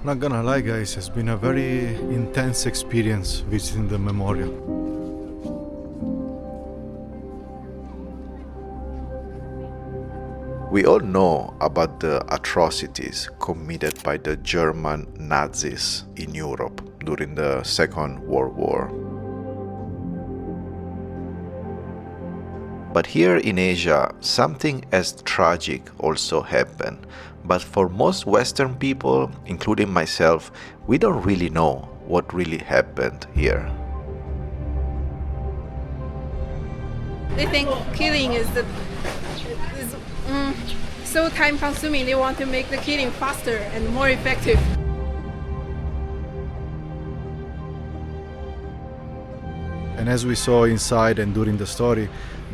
Not gonna lie guys, it's been a very intense experience visiting the memorial. We all know about the atrocities committed by the German Nazis in Europe during the Second World War. But here in Asia, something as tragic also happened. But for most Western people, including myself, we don't really know what really happened here. They think killing is so time-consuming. They want to make the killing faster and more effective. And as we saw inside and during the story,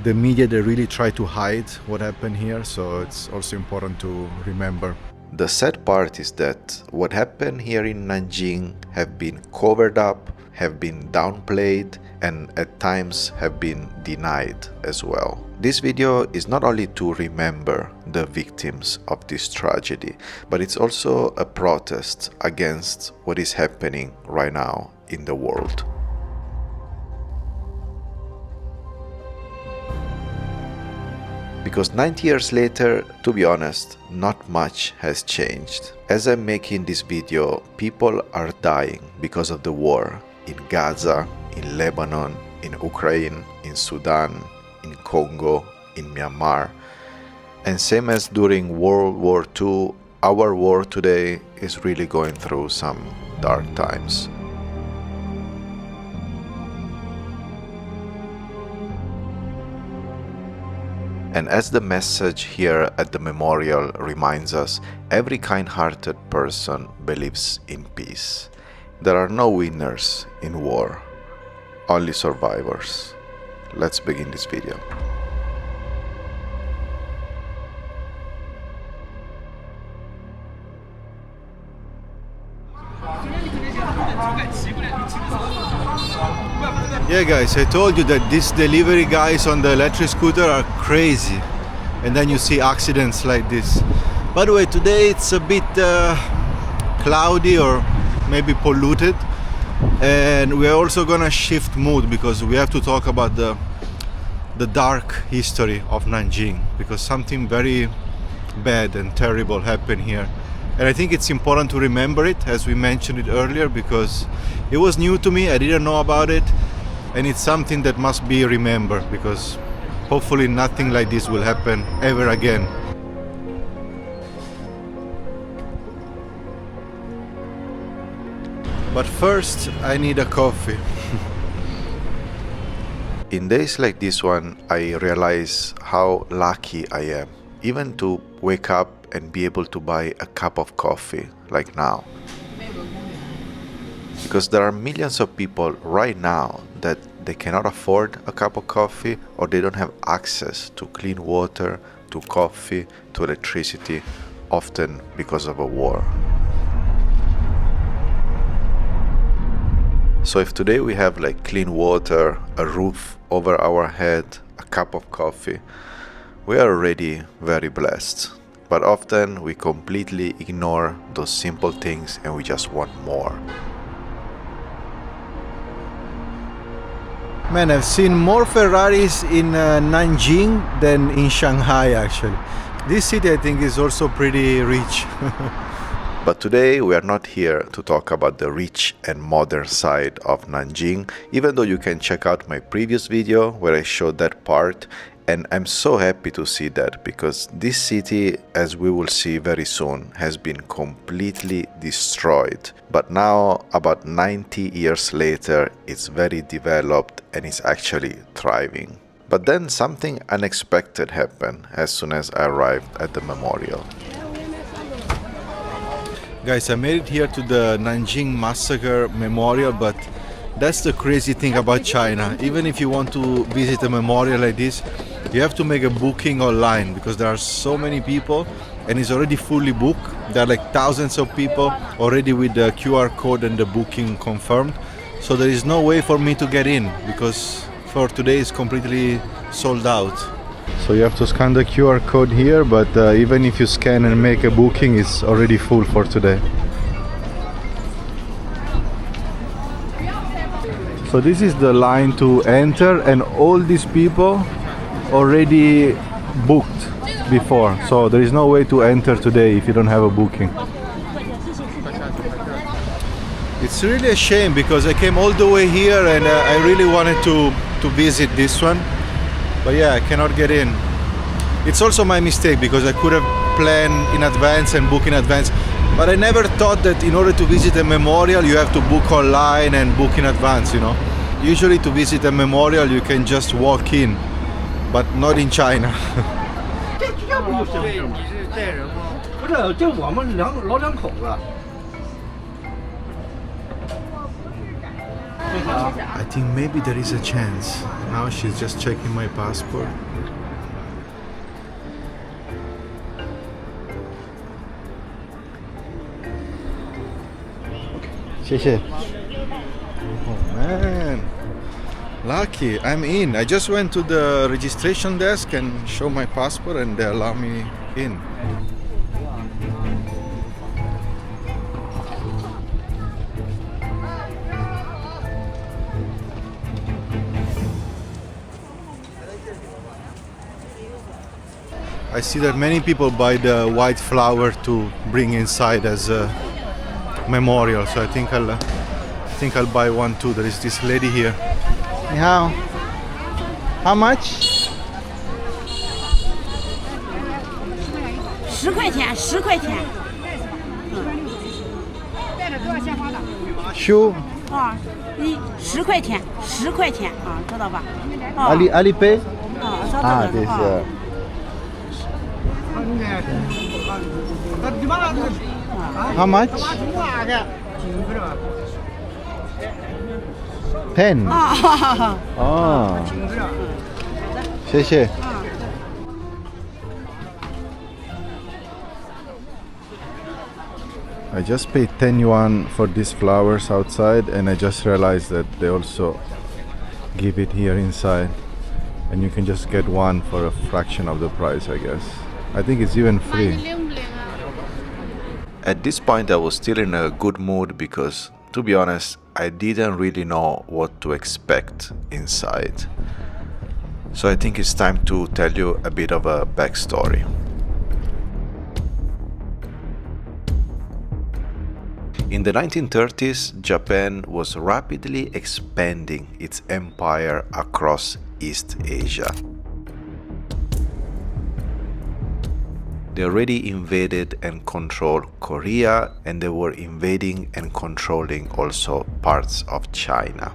the media, they really try to hide what happened here, so it's also important to remember. The sad part is that what happened here in Nanjing have been covered up, have been downplayed, and at times have been denied as well. This video is not only to remember the victims of this tragedy, but it's also a protest against what is happening right now in the world. Because 90 years later, to be honest, not much has changed. As I'm making this video, people are dying because of the war in Gaza, in Lebanon, in Ukraine, in Sudan, in Congo, in Myanmar. And same as during World War II, our war today is really going through some dark times. And as the message here at the memorial reminds us, every kind-hearted person believes in peace. There are no winners in war, only survivors. Let's begin this video. Yeah guys, I told you that these delivery guys on the electric scooter are crazy. And then you see accidents like this. By the way, today it's a bit cloudy or maybe polluted. And we're also gonna shift mood because we have to talk about the dark history of Nanjing, because something very bad and terrible happened here. And I think it's important to remember it, as we mentioned it earlier, because it was new to me, I didn't know about it. And it's something that must be remembered, because hopefully nothing like this will happen ever again. But first, I need a coffee. In days like this one, I realize how lucky I am, even to wake up and be able to buy a cup of coffee, like now. Because there are millions of people right now that they cannot afford a cup of coffee, or they don't have access to clean water, to coffee, to electricity, often because of a war. So if today we have like clean water, a roof over our head, a cup of coffee, we are already very blessed. But often we completely ignore those simple things and we just want more. Man, I've seen more Ferraris in Nanjing than in Shanghai actually. This city I think is also pretty rich. But today we are not here to talk about the rich and modern side of Nanjing, even though you can check out my previous video where I showed that part. And I'm so happy to see that, because this city, as we will see very soon, has been completely destroyed. But now, about 90 years later, it's very developed and it's actually thriving. But then something unexpected happened as soon as I arrived at the memorial. Guys, I made it here to the Nanjing Massacre Memorial, but that's the crazy thing about China. Even if you want to visit a memorial like this, you have to make a booking online, because there are so many people and it's already fully booked. There are like thousands of people already with the QR code and the booking confirmed. So there is no way for me to get in, because for today it's completely sold out. So you have to scan the QR code here, but even if you scan and make a booking, it's already full for today. So this is the line to enter, and all these people already booked before. So there is no way to enter today if you don't have a booking. It's really a shame because I came all the way here and I really wanted to visit this one. But yeah, I cannot get in. It's also my mistake because I could have planned in advance and book in advance. But I never thought that in order to visit a memorial you have to book online and book in advance, you know. Usually to visit a memorial you can just walk in, but not in China. I think maybe there is a chance. Now she's just checking my passport. Oh man, lucky, I'm in. I just went to the registration desk and showed my passport and they allow me in. I see that many people buy the white flower to bring inside as a memorial, so I think I'll buy one too. There is this lady here. How much? 10块钱，10块钱。 Shoe? 啊，10块钱，10块钱啊，知道吧？ Alipay? 啊，照这 this. 个 How much? 10. 啊， Oh. 谢谢。I just paid 10 yuan for these flowers outside, and I just realized that they also give it here inside, and you can just get one for a fraction of the price, I guess. I think it's even free. At this point I was still in a good mood because, to be honest, I didn't really know what to expect inside. So I think it's time to tell you a bit of a backstory. In the 1930s, Japan was rapidly expanding its empire across East Asia. They already invaded and controlled Korea, and they were invading and controlling also parts of China.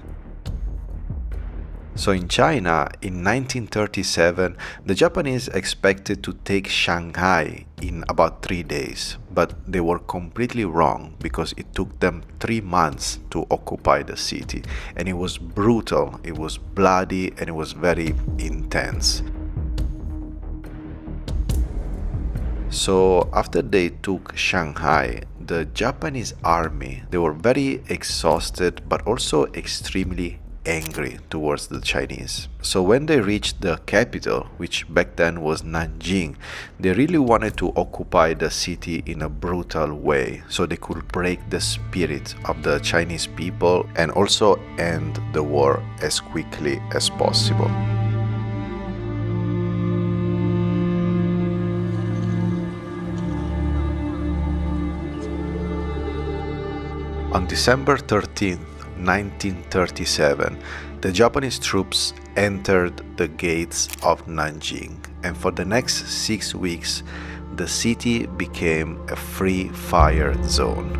So in China, in 1937, the Japanese expected to take Shanghai in about 3 days, but they were completely wrong because it took them 3 months to occupy the city, and it was brutal, it was bloody, and it was very intense. So after they took Shanghai, the Japanese army, they were very exhausted but also extremely angry towards the Chinese. So when they reached the capital, which back then was Nanjing, they really wanted to occupy the city in a brutal way so they could break the spirit of the Chinese people and also end the war as quickly as possible. On December 13th, 1937, the Japanese troops entered the gates of Nanjing, and for the next 6 weeks, the city became a free fire zone.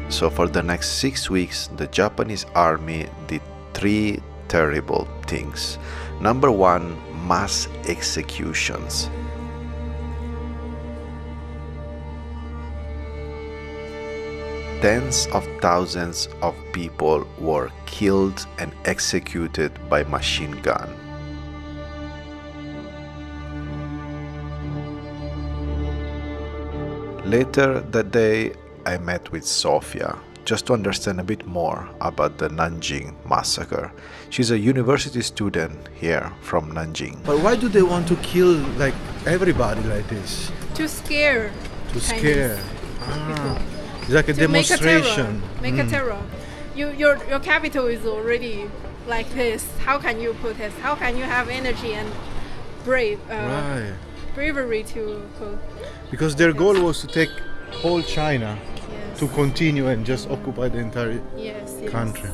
So for the next 6 weeks, the Japanese army did 3 terrible things. Number 1, mass executions. Tens of thousands of people were killed and executed by machine gun. Later that day, I met with Sofia just to understand a bit more about the Nanjing Massacre. She's a university student here from Nanjing. But why do they want to kill everybody like this? To scare. To Chinese scare. people. It's like a to demonstration. Make a terror. Your capital is already like this. How can you protest? How can you have energy and Right. bravery to Because their goal was to take whole China, yes. to continue and just occupy the entire yes, country.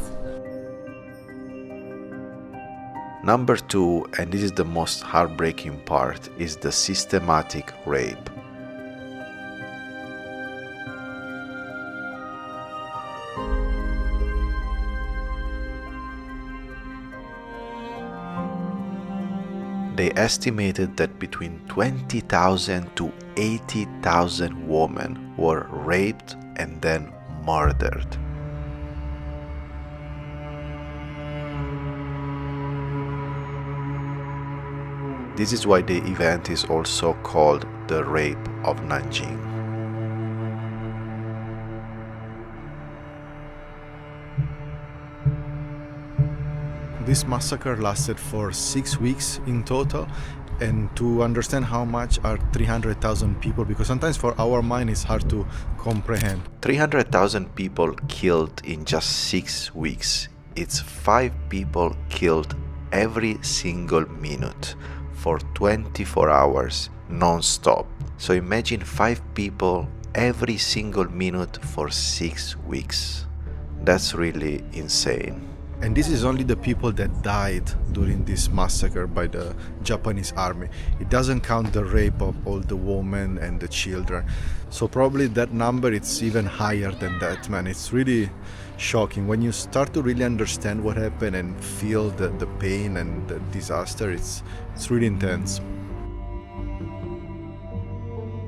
Number 2, and this is the most heartbreaking part, is the systematic rape. They estimated that between 20,000 to 80,000 women were raped and then murdered. This is why the event is also called the Rape of Nanjing. This massacre lasted for 6 weeks in total, and to understand how much are 300,000 people, because sometimes for our mind it's hard to comprehend. 300,000 people killed in just 6 weeks. It's 5 people killed every single minute for 24 hours non-stop. So imagine 5 people every single minute for 6 weeks. That's really insane. And this is only the people that died during this massacre by the Japanese army. It doesn't count the rape of all the women and the children. So probably that number it's even higher than that, man. It's really shocking. When you start to really understand what happened and feel the pain and the disaster, it's really intense.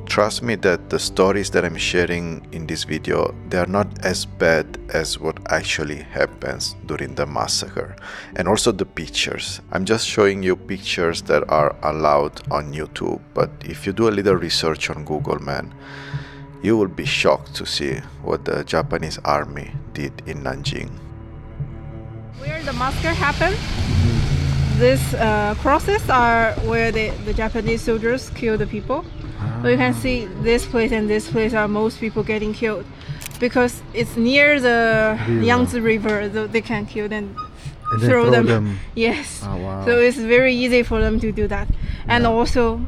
Trust me that the stories that I'm sharing in this video, they are not as bad as what actually happens during the massacre. And also the pictures. I'm just showing you pictures that are allowed on YouTube, but if you do a little research on Google, man, you will be shocked to see what the Japanese army did in Nanjing. Where the massacre happened, these crosses are where the Japanese soldiers kill the people. So you can see this place and this place are most people getting killed because it's near the Yangtze River, so they can kill them. And then throw them. Yes. Oh, wow. So it's very easy for them to do that. And also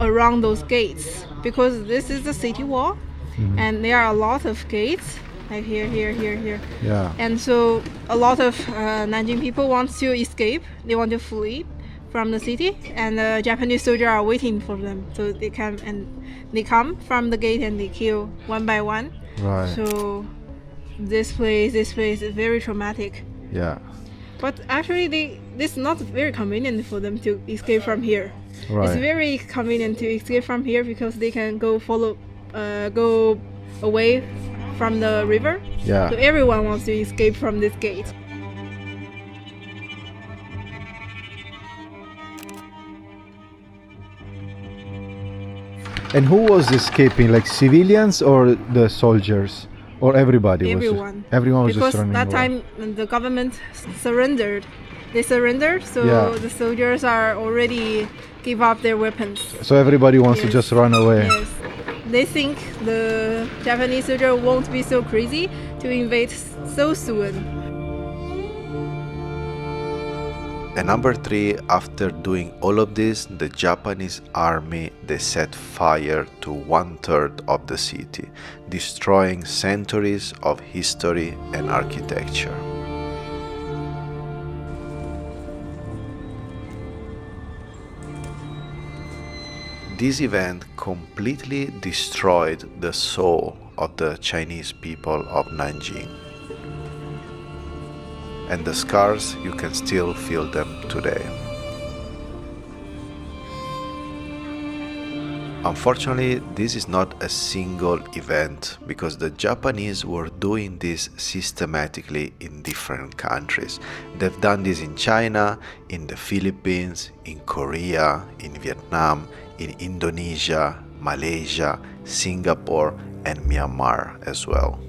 around those gates, because this is the city wall, and there are a lot of gates, like here. Yeah. And so a lot of Nanjing people want to escape. They want to flee from the city, and the Japanese soldiers are waiting for them. So they come from the gate and they kill one by one. Right. So this place is very traumatic. Yeah. But actually, it's not very convenient for them to escape from here. Right. It's very convenient to escape from here because they can go away from the river. Yeah. So everyone wants to escape from this gate. And who was escaping? Like civilians or the soldiers? Or everybody? Everyone. Everyone was because just running that away. time the government surrendered. They surrendered, so the soldiers are already give up their weapons. So everybody wants to just run away. Yes. They think the Japanese soldier won't be so crazy to invade so soon. And number 3, after doing all of this, the Japanese army, they set fire to 1/3 of the city, destroying centuries of history and architecture. This event completely destroyed the soul of the Chinese people of Nanjing. And the scars, you can still feel them today. Unfortunately, this is not a single event because the Japanese were doing this systematically in different countries. They've done this in China, in the Philippines, in Korea, in Vietnam, in Indonesia, Malaysia, Singapore, and Myanmar as well.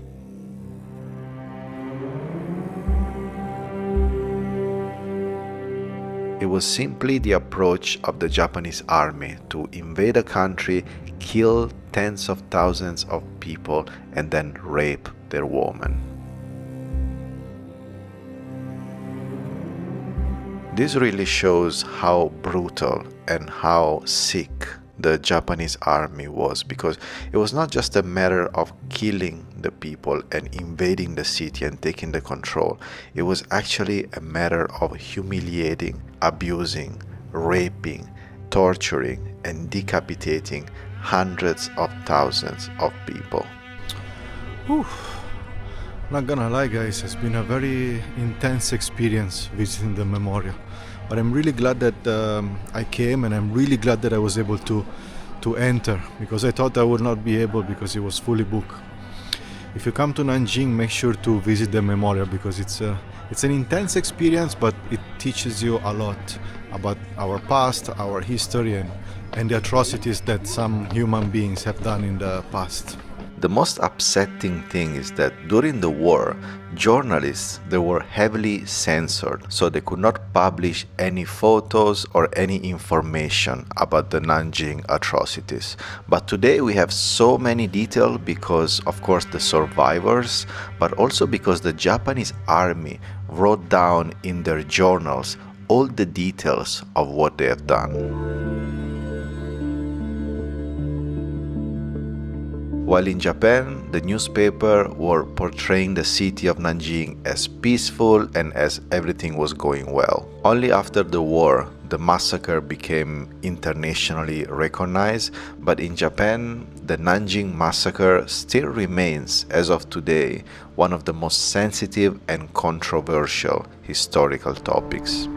It was simply the approach of the Japanese army to invade a country, kill tens of thousands of people and then rape their women. This really shows how brutal and how sick the Japanese army was, because it was not just a matter of killing the people and invading the city and taking the control. It was actually a matter of humiliating, abusing, raping, torturing, and decapitating hundreds of thousands of people. Not gonna lie, guys, it's been a very intense experience visiting the memorial. But I'm really glad that I came, and I'm really glad that I was able to enter, because I thought I would not be able because it was fully booked. If you come to Nanjing, make sure to visit the memorial, because it's an intense experience, but it teaches you a lot about our past, our history, and the atrocities that some human beings have done in the past. The most upsetting thing is that during the war, journalists, they were heavily censored, so they could not publish any photos or any information about the Nanjing atrocities. But today we have so many details because, of course, the survivors, but also because the Japanese army wrote down in their journals all the details of what they have done. While in Japan, the newspaper were portraying the city of Nanjing as peaceful and as everything was going well. Only after the war, the massacre became internationally recognized, but in Japan, the Nanjing Massacre still remains, as of today, one of the most sensitive and controversial historical topics.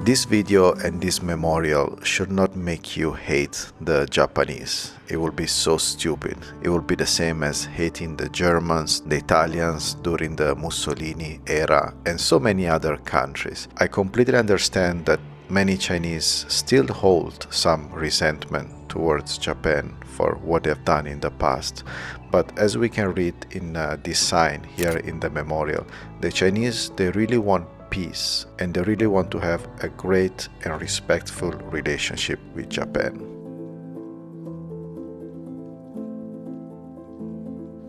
This video and this memorial should not make you hate the Japanese. It will be so stupid. It will be the same as hating the Germans, the Italians during the Mussolini era, and so many other countries. I completely understand that many Chinese still hold some resentment towards Japan for what they've done in the past. But as we can read in this sign here in the memorial, the Chinese, they really want peace, and they really want to have a great and respectful relationship with Japan.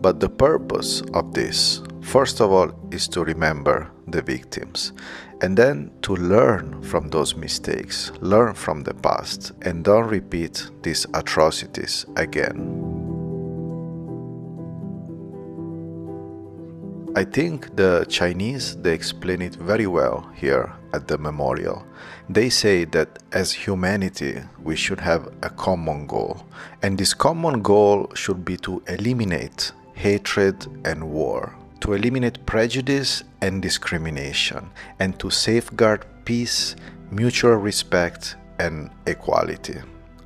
But the purpose of this, first of all, is to remember the victims, and then to learn from those mistakes, learn from the past, and don't repeat these atrocities again. I think the Chinese, they explain it very well here at the memorial. They say that as humanity, we should have a common goal. And this common goal should be to eliminate hatred and war, to eliminate prejudice and discrimination, and to safeguard peace, mutual respect, and equality.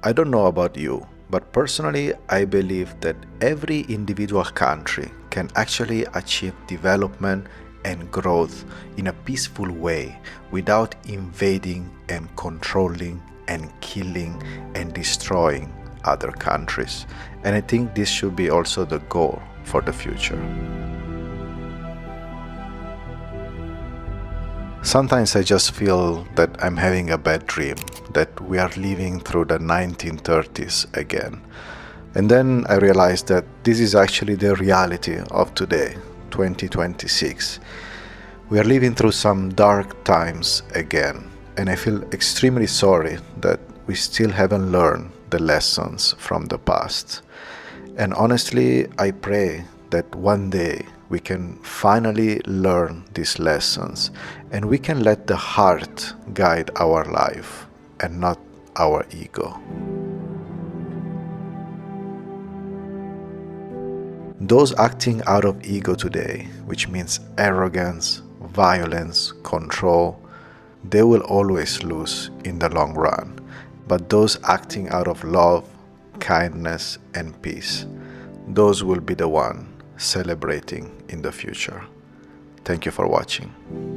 I don't know about you, but personally, I believe that every individual country can actually achieve development and growth in a peaceful way without invading and controlling and killing and destroying other countries. And I think this should be also the goal for the future. Sometimes I just feel that I'm having a bad dream, that we are living through the 1930s again. And then I realized that this is actually the reality of today, 2026. We are living through some dark times again, and I feel extremely sorry that we still haven't learned the lessons from the past. And honestly, I pray that one day we can finally learn these lessons, and we can let the heart guide our life and not our ego. Those acting out of ego today, which means arrogance, violence, control, they will always lose in the long run. But those acting out of love, kindness, and peace, those will be the one celebrating in the future. Thank you for watching.